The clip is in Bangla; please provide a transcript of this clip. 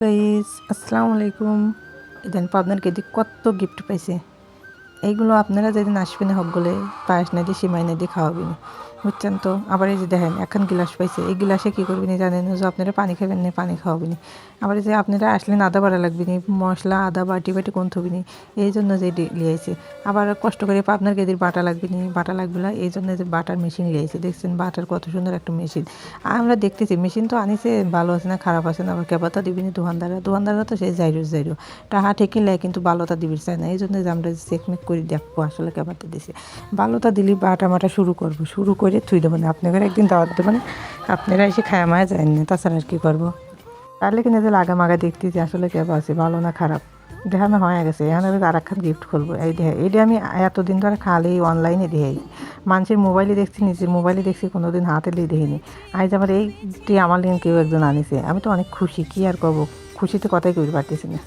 গাইস, আসসালামু আলাইকুম। ইদান আপনাদেরকে দিয়ে কত গিফট পাইছে। এইগুলো আপনারা যেদিন আসবেন হকগুলে পায়েস না দিয়ে সিমাই না দিয়ে খাওয়াবেন, বুঝছেন তো। আবার এই যে দেখেন এখন গিলাস পাইছে, এই গিলাসে কী করবেন জানেন? যে আপনারা পানি খাবেন না, পানি খাওয়াবেন। আবার এই যে আপনারা আসলেন আদা বাড়া লাগবে নি, মশলা আদা বাটি বাটি কোন থবি নি, এই জন্য যে লিয়েছে। আবার কষ্ট করে আপনার গেদির বাটা লাগবে নি, বাটা লাগবে না, এই জন্য যে বাটার মেশিন লিয়েছে। দেখছেন বাটার কত সুন্দর একটা মেশিন। আমরা দেখতেছি মেশিন তো আনিছে, ভালো আছে না খারাপ আছে না, আবার কেবাতা দিবিনি দোকানদাররা তো সেই যাইরো টাহা ঠিকই লেয়, কিন্তু ভালোটা দিবি চায় না। এই জন্য যে আমরা চেকমেক করে দেখবো আসলে কেবাতা দিছে। ভালোটা দিলি বাটা মাটা শুরু করে থুই দেবো না। আপনাদের একদিন দাওয়াত দেবো না, আপনারা এসে খায়া মায়া যায় না, তাছাড়া আর কী করবো। তাহলে কিনা যে লাগা মাগা দেখতে যে আসলে কেবা আছে ভালো না খারাপ দেখানো হয়ে গেছে। এখন আমি আর একখান গিফট করবো। এই দেখে এইটা আমি এতদিন ধরে খালি অনলাইনে দেখি, মানুষের মোবাইলে দেখছি, নিজের মোবাইলে দেখছি, কোনো দিন হাতে লিয়ে দেখিনি। আজ আমার এইটি আমার লিন কেউ একজন আনিছে, আমি তো অনেক খুশি, কী আর করবো, খুশিতে কথাই কই পারতেছি না।